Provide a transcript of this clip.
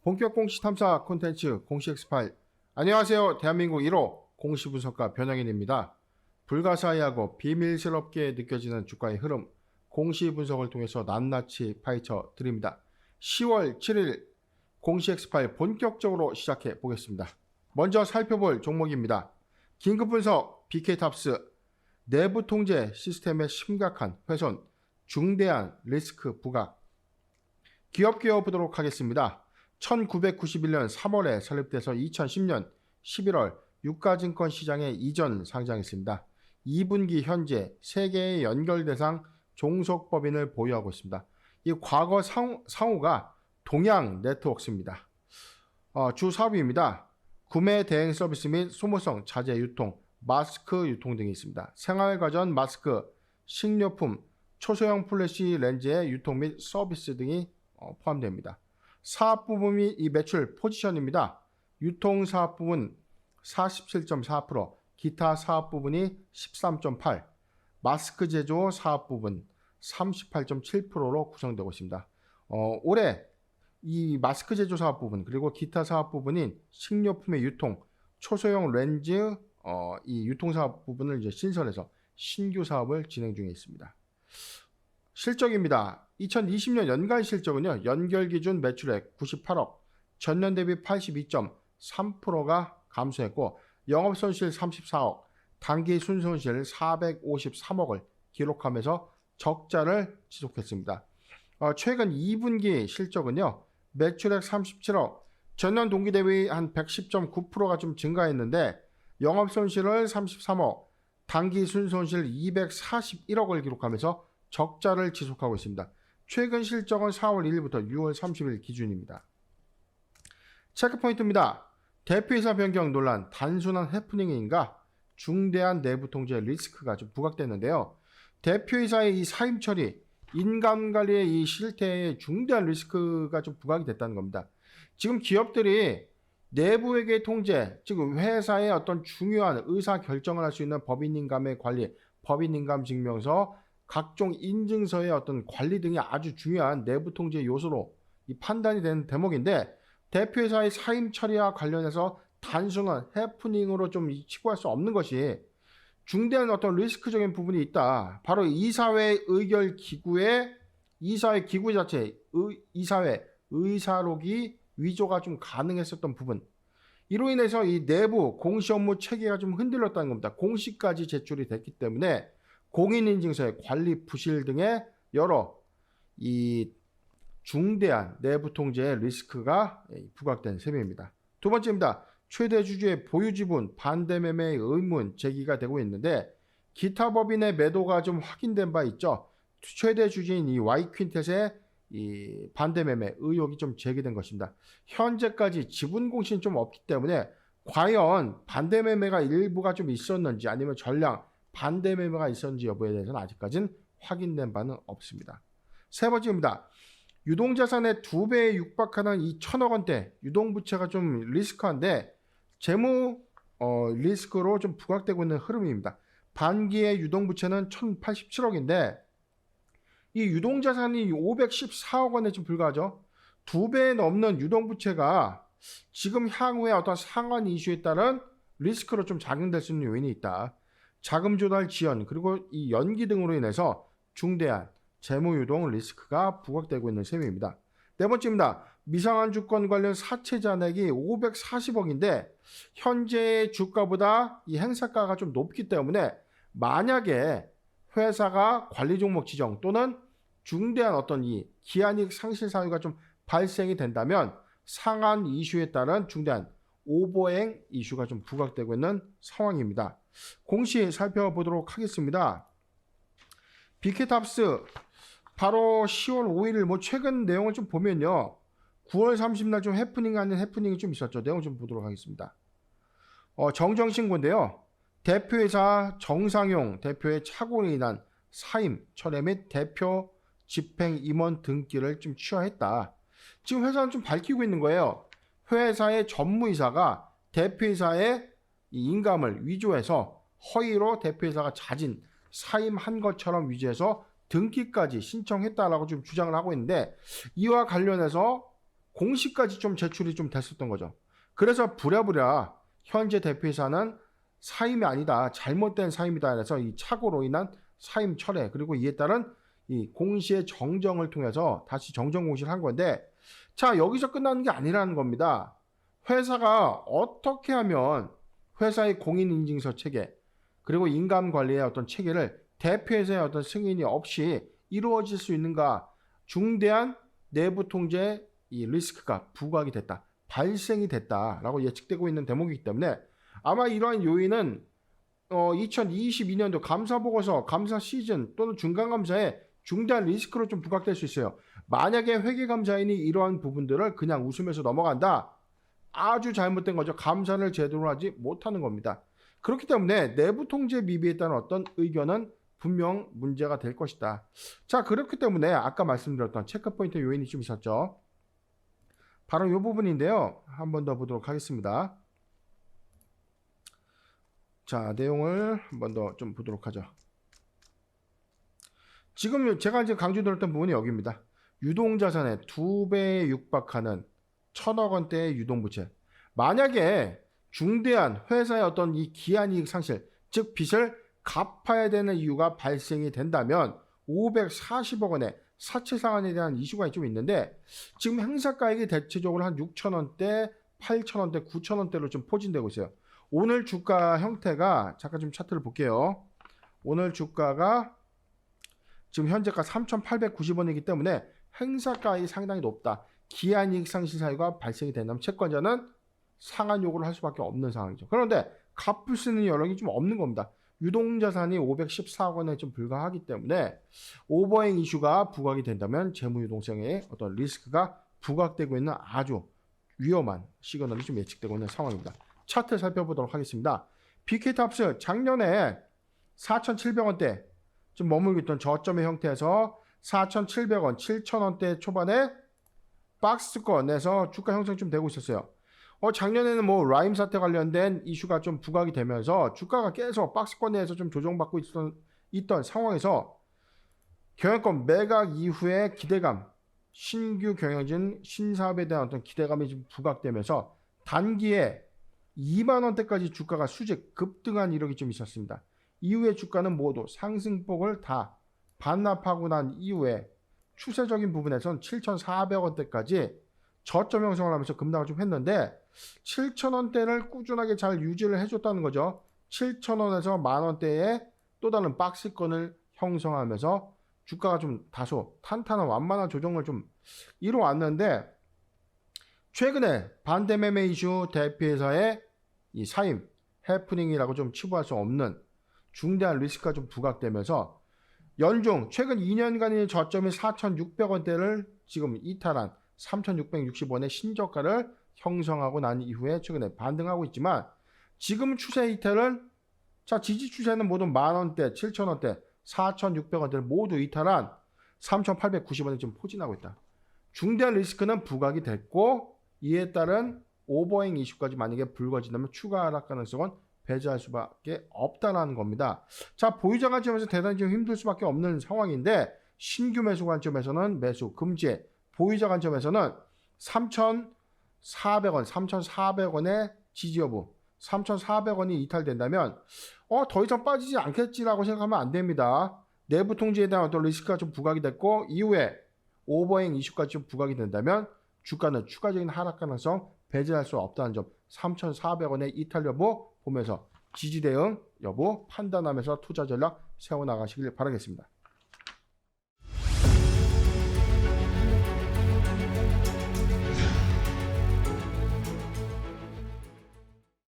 본격 공시 탐사 콘텐츠 공시 X8. 안녕하세요. 대한민국 1호 공시 분석가 변형인입니다. 불가사의하고 비밀스럽게 느껴지는 주가의 흐름, 공시 분석을 통해서 낱낱이 파헤쳐 드립니다. 10월 7일 공시 X8 본격적으로 시작해 보겠습니다. 먼저 살펴볼 종목입니다. 긴급 분석 BK탑스, 내부 통제 시스템의 심각한 훼손, 중대한 리스크 부각. 기업 보도록 하겠습니다. 1991년 3월에 설립돼서 2010년 11월 유가증권 시장에 이전 상장했습니다. 2분기 현재 3개의 연결대상 종속법인을 보유하고 있습니다. 이 과거 상호가 동양 네트워크입니다. 주 사업입니다. 구매 대행 서비스 및 소모성 자재 유통, 마스크 유통 등이 있습니다. 생활가전 마스크, 식료품, 초소형 플래시 렌즈의 유통 및 서비스 등이 포함됩니다. 사업 부분 및 이 매출 포지션입니다. 유통 사업 부분 47.4%, 기타 사업 부분이 13.8%, 마스크 제조 사업 부분 38.7%로 구성되고 있습니다. 올해 이 마스크 제조 사업 부분 그리고 기타 사업 부분인 식료품의 유통, 초소형 렌즈 이 유통 사업 부분을 이제 신설해서 신규 사업을 진행 중에 있습니다. 실적입니다. 2020년 연간 실적은요. 연결 기준 매출액 98억, 전년 대비 82.3%가 감소했고 영업손실 34억, 단기 순손실 453억을 기록하면서 적자를 지속했습니다. 최근 2분기 실적은요. 매출액 37억, 전년 동기 대비 한 110.9%가 좀 증가했는데 영업손실을 33억, 단기 순손실 241억을 기록하면서 적자를 지속하고 있습니다. 최근 실적은 4월 1일부터 6월 30일 기준입니다. 체크포인트입니다. 대표이사 변경 논란, 단순한 해프닝인가? 중대한 내부 통제 리스크가 좀 부각됐는데요. 대표이사의 이 사임 처리, 인감관리의 이 실태에 중대한 리스크가 좀 부각이 됐다는 겁니다. 지금 기업들이 내부회계 통제, 즉 회사의 어떤 중요한 의사 결정을 할 수 있는 법인인감의 관리, 법인인감 증명서, 각종 인증서의 어떤 관리 등이 아주 중요한 내부 통제 요소로 이 판단이 되는 대목인데 대표이사의 사임 처리와 관련해서 단순한 해프닝으로 좀 치부할 수 없는 것이 중대한 어떤 리스크적인 부분이 있다. 바로 이사회 의결 기구의 이사회 기구 자체, 이사회 의사록이 위조가 좀 가능했었던 부분. 이로 인해서 이 내부 공시 업무 체계가 좀 흔들렸다는 겁니다. 공시까지 제출이 됐기 때문에 공인인증서의 관리 부실 등의 여러 이 중대한 내부 통제의 리스크가 부각된 셈입니다. 두 번째입니다. 최대 주주의 보유 지분 반대 매매의 의문 제기가 되고 있는데 기타 법인의 매도가 좀 확인된 바 있죠. 최대 주주인 이 Y퀸텟의 이 반대 매매 의혹이 좀 제기된 것입니다. 현재까지 지분 공시는 좀 없기 때문에 과연 반대 매매가 일부가 좀 있었는지 아니면 전량 반대 매매가 있었는지 여부에 대해서는 아직까지는 확인된 바는 없습니다. 세 번째입니다. 유동자산의 2배에 육박하는 이 1,000억 원대 유동부채가 좀 리스크한데 재무 리스크로 좀 부각되고 있는 흐름입니다. 반기의 유동부채는 1,087억인데 이 유동자산이 514억 원에 좀 불과하죠. 2배 넘는 유동부채가 지금 향후에 어떤 상환 이슈에 따른 리스크로 좀 작용될 수 있는 요인이 있다. 자금 조달 지연 그리고 이 연기 등으로 인해서 중대한 재무유동 리스크가 부각되고 있는 셈입니다. 네 번째입니다. 미상한 주권 관련 사채 잔액이 540억인데 현재 주가보다 이 행사가가 좀 높기 때문에 만약에 회사가 관리 종목 지정 또는 중대한 어떤 이 기한이익 상실 사유가 좀 발생이 된다면 상한 이슈에 따른 중대한 오버행 이슈가 좀 부각되고 있는 상황입니다. 공시 살펴보도록 하겠습니다. BK탑스 바로 10월 5일 최근 내용을 좀 보면요. 9월 30일 좀 해프닝 아닌 해프닝이 좀 있었죠. 내용 좀 보도록 하겠습니다. 정정신고인데요. 대표이사 정상용 대표의 착오로 인한 사임, 철회 및 대표 집행 임원 등기를 좀 취하했다. 지금 회사는 좀 밝히고 있는 거예요. 회사의 전무이사가 대표이사의 인감을 위조해서 허위로 대표이사가 자진 사임한 것처럼 위조해서 등기까지 신청했다라고 좀 주장을 하고 있는데 이와 관련해서 공시까지 좀 제출이 좀 됐었던 거죠. 그래서 부랴부랴 현재 대표이사는 사임이 아니다, 잘못된 사임이다 해서 이 착오로 인한 사임 철회, 그리고 이에 따른 이 공시의 정정을 통해서 다시 정정 공시를 한 건데, 자, 여기서 끝나는 게 아니라는 겁니다. 회사가 어떻게 하면 회사의 공인인증서 체계 그리고 인감관리의 어떤 체계를 대표이사의 어떤 승인이 없이 이루어질 수 있는가, 중대한 내부 통제 이 리스크가 부각이 됐다, 발생이 됐다라고 예측되고 있는 대목이기 때문에 아마 이러한 요인은 2022년도 감사보고서, 감사 시즌 또는 중간감사에 중대한 리스크로 좀 부각될 수 있어요. 만약에 회계감사인이 이러한 부분들을 그냥 웃으면서 넘어간다, 아주 잘못된 거죠. 감사를 제대로 하지 못하는 겁니다. 그렇기 때문에 내부 통제 미비에 따른 어떤 의견은 분명 문제가 될 것이다. 자, 그렇기 때문에 아까 말씀드렸던 체크포인트 요인이 좀 있었죠. 바로 이 부분인데요. 한 번 더 보도록 하겠습니다. 자, 내용을 한 번 더 좀 보도록 하죠. 지금 제가 이제 강조드렸던 부분이 여기입니다. 유동자산의 2배에 육박하는 1,000억 원대의 유동부채. 만약에 중대한 회사의 어떤 이 기한이익 상실, 즉 빚을 갚아야 되는 이유가 발생이 된다면 540억 원의 사채 상환에 대한 이슈가 좀 있는데, 지금 행사가액이 대체적으로 한 6,000원대, 8,000원대, 9,000원대로 좀 포진되고 있어요. 오늘 주가 형태가, 잠깐 좀 차트를 볼게요. 오늘 주가가 지금 현재가 3,890원이기 때문에 행사가액이 상당히 높다. 기한이익 상실 사유가 발생이 된다면 채권자는 상환 요구를 할 수밖에 없는 상황이죠. 그런데 갚을 수 있는 여력이 좀 없는 겁니다. 유동자산이 514억 원에 좀 불과하기 때문에 오버행 이슈가 부각이 된다면 재무유동성의 어떤 리스크가 부각되고 있는 아주 위험한 시그널이 좀 예측되고 있는 상황입니다. 차트 살펴보도록 하겠습니다. BK탑스 작년에 4,700원대 좀 머물고 있던 저점의 형태에서 4,700원, 7,000원대 초반에 박스권에서 주가 형성이 좀 되고 있었어요. 작년에는 뭐 라임 사태 관련된 이슈가 좀 부각이 되면서 주가가 계속 박스권 내에서 좀 조정받고 있던 상황에서 경영권 매각 이후에 기대감, 신규 경영진 신사업에 대한 어떤 기대감이 좀 부각되면서 단기에 2만 원대까지 주가가 수직 급등한 이력이 좀 있었습니다. 이후에 주가는 모두 상승폭을 다 반납하고 난 이후에 추세적인 부분에선 7,400원대까지 저점 형성을 하면서 급락을 좀 했는데 7,000원대를 꾸준하게 잘 유지를 해줬다는 거죠. 7,000원에서 만원대의 또 다른 박스권을 형성하면서 주가가 좀 다소 탄탄한 완만한 조정을 좀 이뤄왔는데, 최근에 반대 매매 이슈, 대표회사의 이 사임, 해프닝이라고 좀 치부할 수 없는 중대한 리스크가 좀 부각되면서 연중 최근 2년간의 저점이 4,600원대를 지금 이탈한 3,660원의 신저가를 형성하고 난 이후에 최근에 반등하고 있지만, 지금 추세 이탈은, 자, 지지 추세는 모두 만원대, 7,000원대, 4,600원대를 모두 이탈한 3,890원에 지금 포진하고 있다. 중대한 리스크는 부각이 됐고, 이에 따른 오버행 이슈까지 만약에 불거진다면 추가 하락 가능성은 배제할 수밖에 없다는 겁니다. 자, 보유자 관점에서 대단히 좀 힘들 수밖에 없는 상황인데, 신규 매수 관점에서는 매수 금지, 보유자 관점에서는 3,400원, 3,400원의 지지 여부, 3,400원이 이탈된다면 더 이상 빠지지 않겠지라고 생각하면 안 됩니다. 내부 통제에 대한 어떤 리스크가 좀 부각이 됐고, 이후에 오버행 이슈까지 좀 부각이 된다면 주가는 추가적인 하락 가능성 배제할 수 없다는 점, 3,400원의 이탈 여부 보면서 지지 대응 여부 판단하면서 투자 전략 세워나가시길 바라겠습니다.